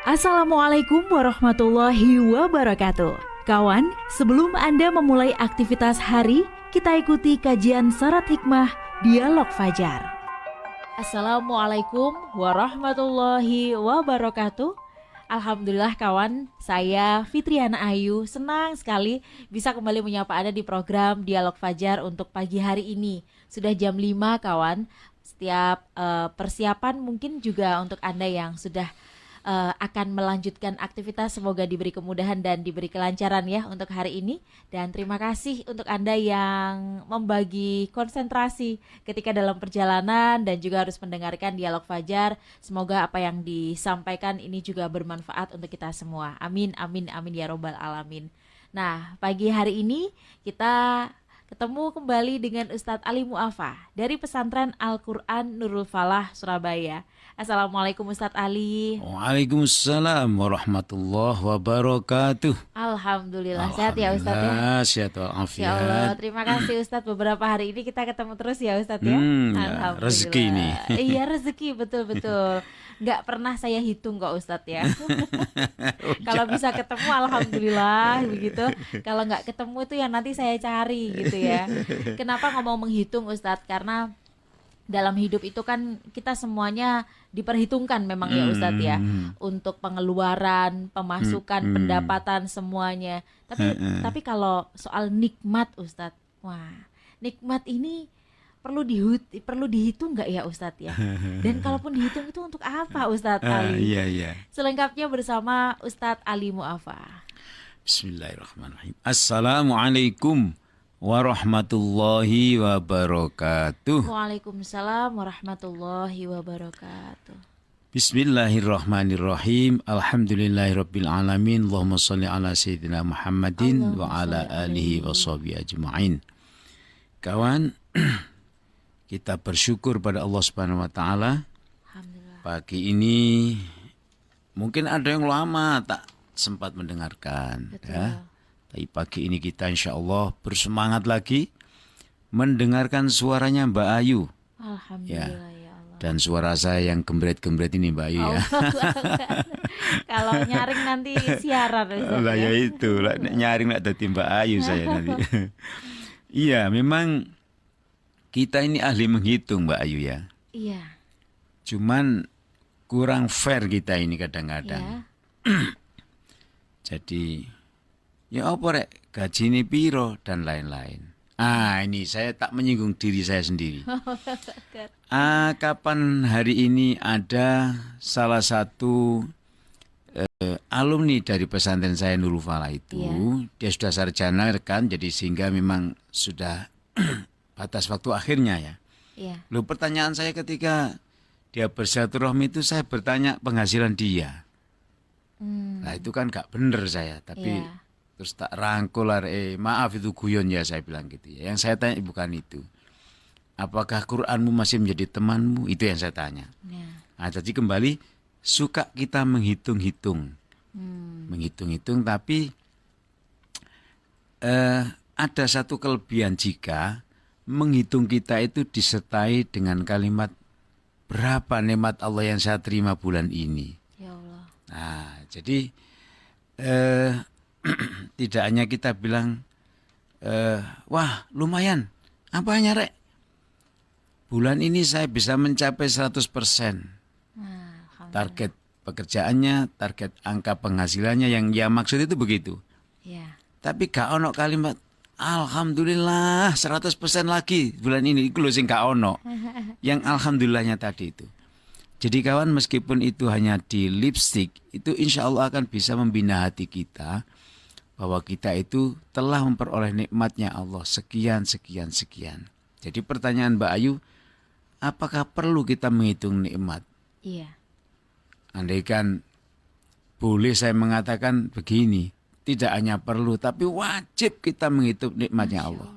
Assalamualaikum warahmatullahi wabarakatuh. Kawan, sebelum Anda memulai aktivitas hari, kita ikuti kajian syarat hikmah Dialog Fajar. Assalamualaikum warahmatullahi wabarakatuh. Alhamdulillah kawan, saya Fitriana Ayu senang sekali bisa kembali menyapa Anda di program Dialog Fajar untuk pagi hari ini. Sudah jam 5 kawan. Setiap persiapan mungkin juga untuk Anda yang sudah akan melanjutkan aktivitas, semoga diberi kemudahan dan diberi kelancaran ya untuk hari ini. Dan terima kasih untuk Anda yang membagi konsentrasi ketika dalam perjalanan dan juga harus mendengarkan Dialog Fajar. Semoga apa yang disampaikan ini juga bermanfaat untuk kita semua. Amin, amin, amin ya robbal alamin. Nah, pagi hari ini kita ketemu kembali dengan Ustadz Ali Mu'affa dari Pesantren Al-Quran Nurul Falah, Surabaya. Assalamualaikum Ustadz Ali. Waalaikumsalam warahmatullahi wabarakatuh. Alhamdulillah, sehat ya Ustadz ya? Sehat walafiat. Ya Allah, terima kasih Ustadz. Beberapa hari ini kita ketemu terus ya Ustadz ya? Alhamdulillah. Rezeki ini. Iya, rezeki, betul-betul. Nggak pernah saya hitung kok Ustadz ya. Kalau bisa ketemu alhamdulillah begitu. Kalau nggak ketemu itu yang nanti saya cari gitu ya. Kenapa ngomong menghitung Ustadz? Karena dalam hidup itu kan kita semuanya diperhitungkan memang ya Ustadz ya, untuk pengeluaran, pemasukan, pendapatan semuanya. Tapi kalau soal nikmat Ustadz, wah nikmat ini perlu dihitung nggak ya Ustadz ya? Dan kalaupun dihitung itu untuk apa Ustadz Ali? Iya. Selengkapnya bersama Ustadz Ali Mu'affa. Bismillahirrahmanirrahim. Assalamualaikum warahmatullahi wabarakatuh. Waalaikumsalam warahmatullahi wabarakatuh. Bismillahirrahmanirrahim. Alhamdulillahirabbil alamin. Allahumma shalli ala sayyidina Muhammadin wa ala alihi wa sahbihi ajma'in. Kawan, kita bersyukur pada Allah Subhanahu wa taala. Alhamdulillah. Pagi ini mungkin ada yang lama tak sempat mendengarkan. Betul. Ya. Tapi pagi ini kita insya Allah bersemangat lagi mendengarkan suaranya Mbak Ayu. Alhamdulillah ya Allah. Dan suara saya yang gembret-gembret ini Mbak Ayu ya. Kalau nyaring nanti siaran Lah ya itu, nyaring nak dadi Mbak Ayu saya nanti. Iya, memang kita ini ahli menghitung Mbak Ayu ya. Iya. Cuman kurang fair kita ini kadang-kadang. Ya. Jadi ya apa rek, gaji ini piro dan lain-lain. Ini saya tak menyinggung diri saya sendiri. Kapan hari ini ada salah satu alumni dari pesantren saya Nurul Falah itu, dia sudah sarjana kan, jadi sehingga memang sudah batas waktu akhirnya ya. Iya. Loh, pertanyaan saya ketika dia bersilaturahmi itu saya bertanya penghasilan dia. Nah itu kan gak bener saya, tapi terus tak rangkul, maaf itu guyon ya saya bilang gitu ya. Yang saya tanya bukan itu. Apakah Qur'anmu masih menjadi temanmu? Itu yang saya tanya. Nah, jadi kembali suka kita menghitung-hitung. Menghitung-hitung, tapi ada satu kelebihan jika menghitung kita itu disertai dengan kalimat berapa nikmat Allah yang saya terima bulan ini. Ya Allah. Nah, jadi tidak hanya kita bilang, wah lumayan, apanya rek? Bulan ini saya bisa mencapai 100%. Target pekerjaannya, target angka penghasilannya, yang maksud itu begitu. Ya. Tapi gak ono kalimat, alhamdulillah 100% lagi bulan ini, itu loh sing gak ono. Yang alhamdulillahnya tadi itu. Jadi kawan, meskipun itu hanya di lipstick, itu insya Allah akan bisa membina hati kita bahwa kita itu telah memperoleh nikmatnya Allah sekian. Jadi pertanyaan Mbak Ayu, apakah perlu kita menghitung nikmat? Iya. Andaikan boleh saya mengatakan begini, tidak hanya perlu tapi wajib kita menghitung nikmatnya Allah.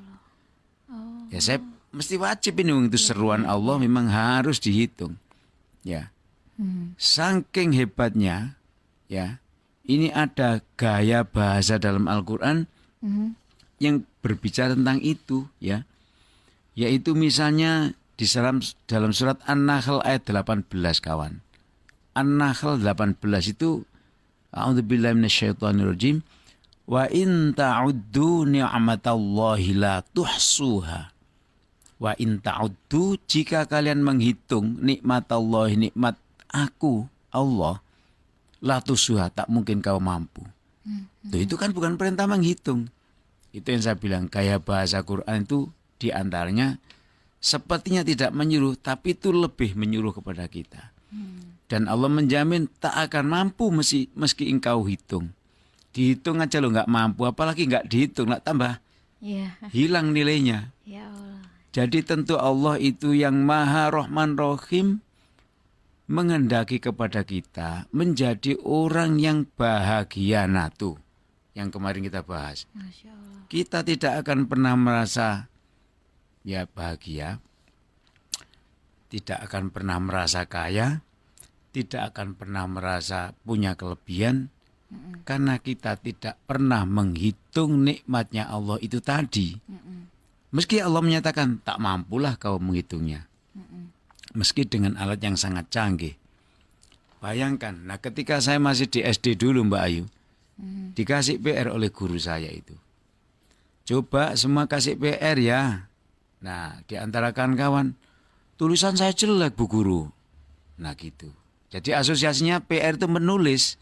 Ya saya mesti wajib ini, itu seruan Allah memang harus dihitung. Ya, saking hebatnya, ya, ini ada gaya bahasa dalam Al-Quran yang berbicara tentang itu, ya, yaitu misalnya di dalam surat An-Nahl ayat 18 kawan. An-Nahl 18 itu A'udzubillahi minasyaitonirrajim. Wa in ta'uddu ni'matallahi la tuhsuha. Wa in ta'uddu, jika kalian menghitung nikmat Allah, nikmat aku Allah, la tuhsuha, tak mungkin kau mampu. Tuh, itu kan bukan perintah menghitung. Itu yang saya bilang, gaya bahasa Quran itu diantaranya sepertinya tidak menyuruh, tapi itu lebih menyuruh kepada kita. Dan Allah menjamin tak akan mampu meski engkau hitung. Dihitung aja lo nggak mampu, apalagi nggak dihitung, nggak tambah hilang nilainya. Ya Allah. Jadi tentu Allah itu yang Maha Rahman Rahim menghendaki kepada kita menjadi orang yang bahagia. Nah tuh yang kemarin kita bahas. Masya Allah. Kita tidak akan pernah merasa ya bahagia, tidak akan pernah merasa kaya, tidak akan pernah merasa punya kelebihan, karena kita tidak pernah menghitung nikmatnya Allah itu tadi. Meski Allah menyatakan tak mampulah kau menghitungnya. Meski dengan alat yang sangat canggih. Bayangkan, nah ketika saya masih di SD dulu Mbak Ayu, dikasih PR oleh guru saya itu. Coba semua kasih PR ya. Nah di antara kawan-kawan, tulisan saya jelek Bu Guru. Nah gitu. Jadi asosiasinya PR itu menulis.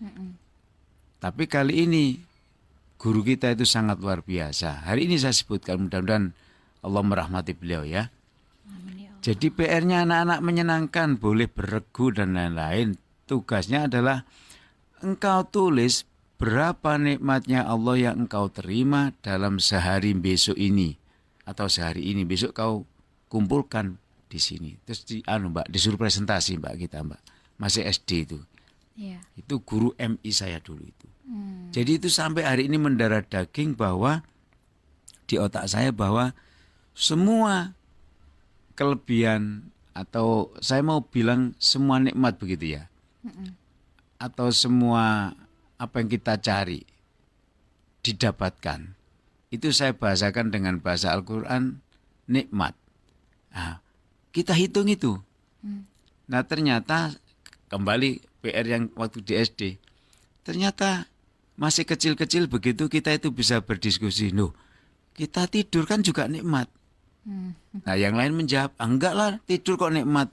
Tapi kali ini guru kita itu sangat luar biasa. Hari ini saya sebutkan, mudah-mudahan Allah merahmati beliau ya. Amin ya Allah. Jadi PR-nya anak-anak menyenangkan, boleh beregu dan lain-lain. Tugasnya adalah engkau tulis berapa nikmatnya Allah yang engkau terima dalam sehari besok ini. Atau sehari ini, besok kau kumpulkan di sini. Terus disuruh presentasi Mbak kita Mbak. Masih SD itu. Iya. Itu guru MI saya dulu itu. Jadi itu sampai hari ini mendarah daging bahwa di otak saya bahwa semua kelebihan atau saya mau bilang semua nikmat begitu ya. Atau semua apa yang kita cari didapatkan. Itu saya bahasakan dengan bahasa Al-Quran nikmat. Nah, kita hitung itu. Nah ternyata kembali PR yang waktu di SD. Ternyata masih kecil-kecil begitu kita itu bisa berdiskusi. Loh, kita tidur kan juga nikmat. Nah yang lain menjawab, enggak lah tidur kok nikmat.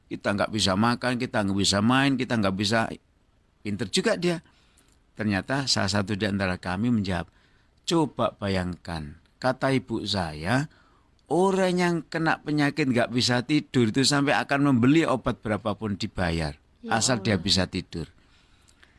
Kita nggak bisa makan, kita nggak bisa main, kita nggak bisa. Pinter juga dia. Ternyata salah satu di antara kami menjawab, coba bayangkan, kata ibu saya, orang yang kena penyakit nggak bisa tidur itu sampai akan membeli obat berapapun dibayar. Ya Asal Allah. dia bisa tidur.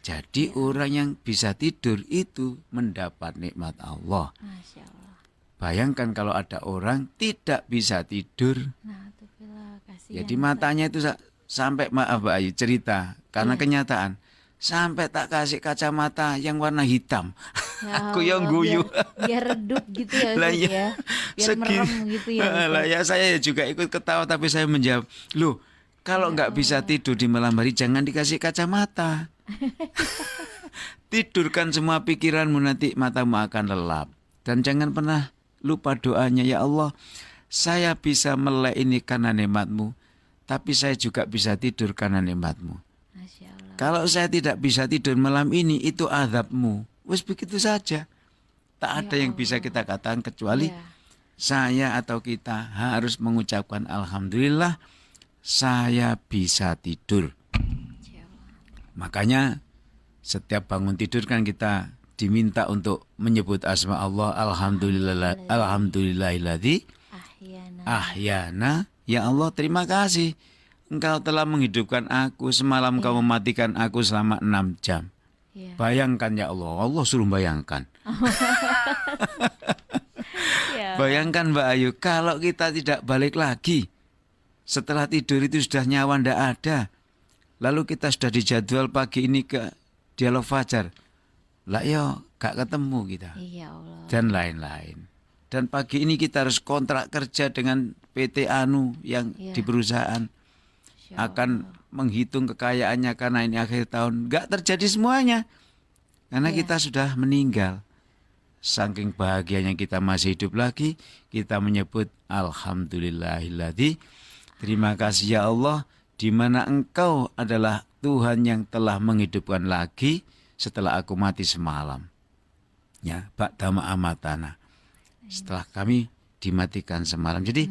Jadi orang yang bisa tidur itu mendapat nikmat Allah. Masya Allah. Bayangkan kalau ada orang tidak bisa tidur. Nah, itu bila kasihan. Jadi matanya itu sampai maaf Mbak Ayu cerita. Karena kenyataan. Sampai tak kasih kacamata yang warna hitam. Ya Aku yang Allah, guyu. biar redup gitu ya, Lah Ustaz iya. ya. Biar Segini. merem gitu ya. Ustaz. Lah ya saya juga ikut ketawa tapi saya menjawab, loh kalau nggak bisa tidur di malam hari jangan dikasih kacamata. Tidurkan semua pikiranmu, nanti matamu akan lelap. Dan jangan pernah lupa doanya, ya Allah saya bisa melek ini karena nikmatmu, tapi saya juga bisa tidur karena nikmatmu. Masya Allah. Kalau saya tidak bisa tidur malam ini itu azabmu. Wes begitu saja. Tak ada yang bisa kita katakan kecuali Ya. saya atau kita harus mengucapkan alhamdulillah saya bisa tidur. Masya Allah. Makanya setiap bangun tidur kan kita diminta untuk menyebut asma Allah, alhamdulillahilladzi Ahyana. ahyana. Ya Allah terima kasih. Engkau telah menghidupkan aku, semalam kau mematikan aku selama 6 jam. Ya. Bayangkan ya Allah, Allah suruh bayangkan. Ya. Bayangkan Mbak Ayu, kalau kita tidak balik lagi, setelah tidur itu sudah nyawa ndak ada. Lalu kita sudah dijadwal pagi ini ke dialog fajar. Lah yo, gak ketemu kita. Iya Allah. Dan lain-lain. Dan pagi ini kita harus kontrak kerja dengan PT Anu yang Iya. di perusahaan. Masya Akan menghitung kekayaannya karena ini akhir tahun. Gak terjadi semuanya. Karena Iya. kita sudah meninggal. Saking bahagianya kita masih hidup lagi, kita menyebut alhamdulillahilladzi. Terima kasih ya Allah, di mana Engkau adalah Tuhan yang telah menghidupkan lagi setelah aku mati semalam. Ya, ba'dama amatana. Setelah kami dimatikan semalam. Jadi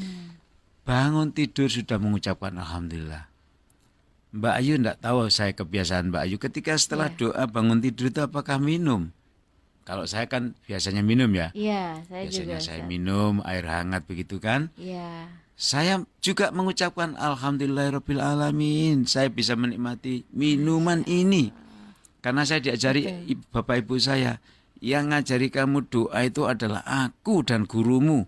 bangun tidur sudah mengucapkan alhamdulillah. Mbak Ayu enggak tahu saya kebiasaan Mbak Ayu ketika setelah doa bangun tidur itu apakah minum? Kalau saya kan biasanya minum ya. Iya, saya Biasanya juga. saya Ustaz. minum air hangat begitu kan. Iya. Saya juga mengucapkan alhamdulillahirabbil alamin. Saya bisa menikmati minuman ini. Karena saya diajari bapak ibu saya, yang ngajari kamu doa itu adalah aku dan gurumu.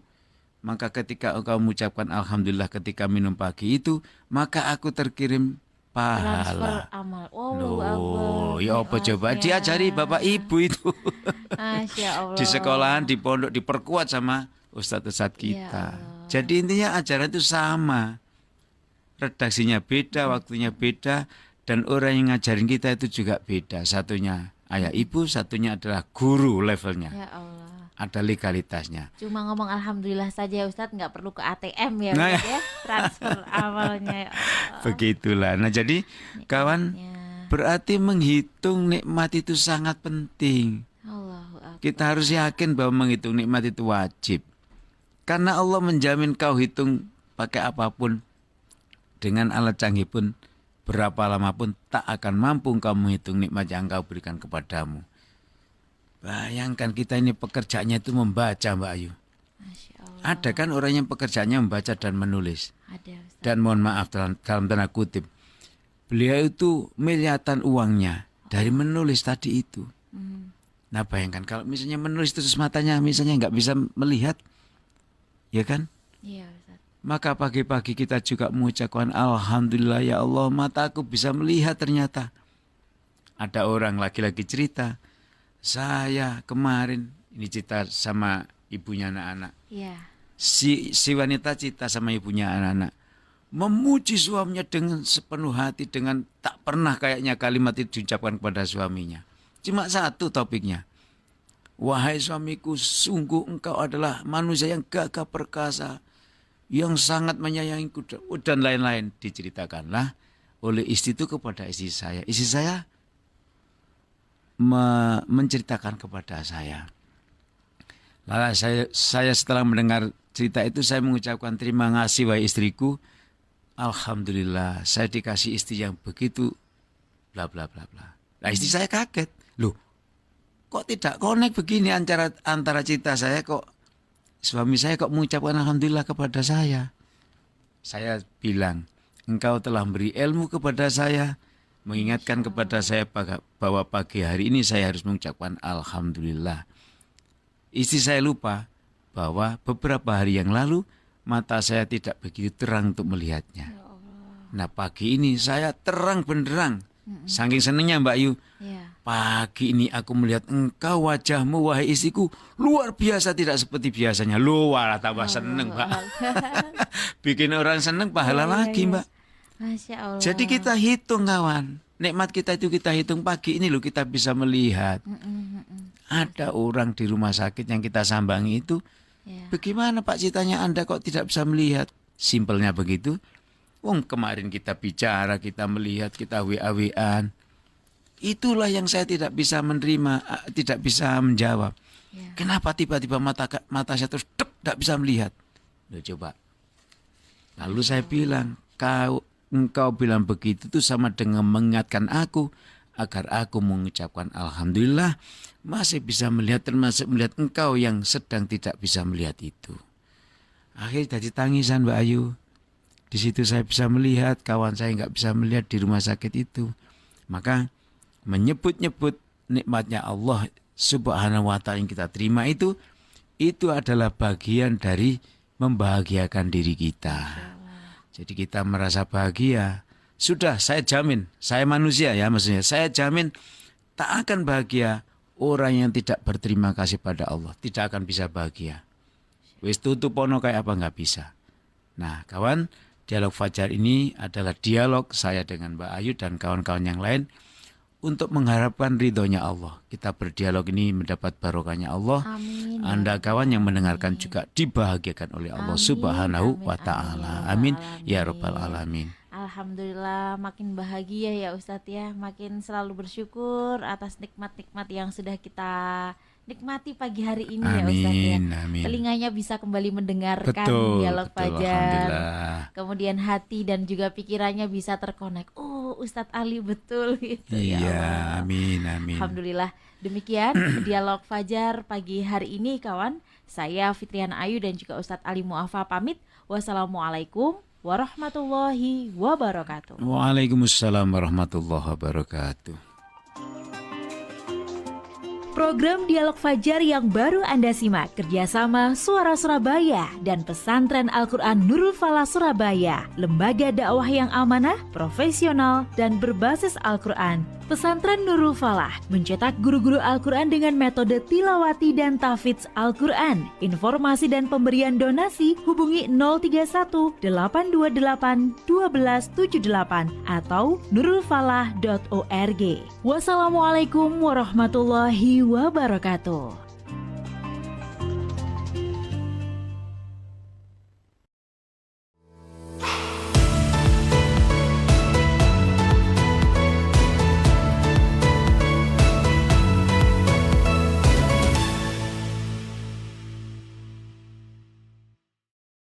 Maka ketika engkau mengucapkan alhamdulillah ketika minum pagi itu, maka aku terkirim Transfer pahala. amal. Wow, Loh, bagus. ya apa coba Nikmatnya. diajari bapak ibu itu Masya Allah. di sekolahan, di pondok diperkuat sama ustadz-ustadz Ya kita. Allah. Jadi intinya ajaran itu sama. Redaksinya beda, waktunya beda, dan orang yang ngajarin kita itu juga beda. Satunya ayah ibu, satunya adalah guru levelnya. Ya Allah. Ada legalitasnya. Cuma ngomong alhamdulillah saja Ustadz, nggak perlu ke ATM ya, Nah, Ustadz, ya. Transfer amalnya ya Allah. Begitulah. Nah jadi kawan, Nikmatnya. berarti menghitung nikmat itu sangat penting. Allahu Akbar. Kita harus yakin bahwa menghitung nikmat itu wajib. Karena Allah menjamin kau hitung pakai apapun, dengan alat canggih pun, berapa lama pun tak akan mampu kau menghitung nikmat yang kau berikan kepadamu. Bayangkan kita ini pekerjaannya itu membaca Mbak Ayu. Masya Allah. Ada kan orang yang pekerjaannya membaca dan menulis. Ada Ustadz. Dan mohon maaf dalam tanda kutip, beliau itu miliatan uangnya dari menulis tadi itu. Nah bayangkan kalau misalnya menulis terus matanya misalnya nggak bisa melihat, ya kan? Iya Ustadz. Maka pagi-pagi kita juga mengucapkan alhamdulillah ya Allah, mataku bisa melihat ternyata. Ada orang laki-laki cerita, saya kemarin, ini cerita sama ibunya anak-anak. Iya. Si wanita cerita sama ibunya anak-anak. Memuji suaminya dengan sepenuh hati, dengan tak pernah kayaknya kalimat itu diucapkan kepada suaminya. Cuma satu topiknya. Wahai suamiku, sungguh engkau adalah manusia yang gagah perkasa, yang sangat menyayangiku, dan lain-lain. Diceritakanlah oleh istri itu kepada istri saya. Istri saya menceritakan kepada saya. Lalu saya setelah mendengar cerita itu, saya mengucapkan terima kasih wahai istriku. Alhamdulillah saya dikasih istri yang begitu bla bla bla bla. Nah istri saya kaget. Loh, kok tidak connect begini antara cerita saya, kok suami saya kok mengucapkan alhamdulillah kepada saya. Saya bilang, engkau telah beri ilmu kepada saya, mengingatkan kepada saya bahwa pagi hari ini saya harus mengucapkan alhamdulillah. Istri saya lupa bahwa beberapa hari yang lalu mata saya tidak begitu terang untuk melihatnya. Nah pagi ini saya terang benderang. Saking senangnya Mbak Yu. Iya. Pagi ini aku melihat engkau, wajahmu wahai istriku luar biasa, tidak seperti biasanya. Luar tambah seneng Mbak. Bikin orang seneng pahala lagi Mbak. Masya Allah. Jadi kita hitung kawan. Nikmat kita itu kita hitung pagi ini loh kita bisa melihat. Ada orang di rumah sakit yang kita sambangi itu. Ya. Bagaimana Pak ceritanya Anda kok tidak bisa melihat? Simpelnya begitu. Kemarin kita bicara, kita melihat, kita WA-WAan. Itulah yang saya tidak bisa menerima, tidak bisa menjawab. Ya. Kenapa tiba-tiba mata saya terus tidak bisa melihat? Loh, coba. Lalu saya bilang, engkau bilang begitu itu sama dengan mengingatkan aku agar aku mengucapkan alhamdulillah masih bisa melihat, termasuk melihat engkau yang sedang tidak bisa melihat itu. Akhirnya jadi tangisan Mbak Ayu. Di situ saya bisa melihat, kawan saya nggak bisa melihat di rumah sakit itu. Maka menyebut-nyebut nikmatnya Allah Subhanahu wa ta'ala yang kita terima itu adalah bagian dari membahagiakan diri kita. Jadi kita merasa bahagia. Sudah saya jamin, saya manusia ya maksudnya, saya jamin tak akan bahagia orang yang tidak berterima kasih pada Allah. Tidak akan bisa bahagia. Wis tutup pono kayak apa nggak bisa. Nah kawan, dialog Fajar ini adalah dialog saya dengan Mbak Ayu dan kawan-kawan yang lain untuk mengharapkan ridhonya Allah. Kita berdialog ini mendapat barokahnya Allah. Amin. Anda kawan yang mendengarkan juga dibahagiakan oleh Allah Amin, Subhanahu amin, wa ta'ala. amin, Amin ya rabbal alamin. Alhamdulillah makin bahagia ya Ustadz ya, makin selalu bersyukur atas nikmat-nikmat yang sudah kita nikmati pagi hari ini ya Ustadz ya. Amin. Telinganya bisa kembali mendengarkan Betul, dialog betul, fajar. alhamdulillah. Kemudian hati dan juga pikirannya bisa terkonek. Oh, Ustadz Ali betul gitu ya Iya, Allah. amin. Alhamdulillah. Demikian dialog fajar pagi hari ini kawan. Saya Fitriana Ayu dan juga Ustadz Ali Muafa pamit. Wassalamualaikum warahmatullahi wabarakatuh. Waalaikumsalam warahmatullahi wabarakatuh. Program Dialog Fajar yang baru Anda simak kerjasama Suara Surabaya dan Pesantren Al-Quran Nurul Falah Surabaya, lembaga dakwah yang amanah, profesional, dan berbasis Al-Quran. Pesantren Nurul Falah mencetak guru-guru Al-Quran dengan metode tilawati dan tahfidz Al-Quran. Informasi dan pemberian donasi hubungi 031 828 1278 atau nurulfalah.org. Wassalamualaikum warahmatullahi wabarakatuh.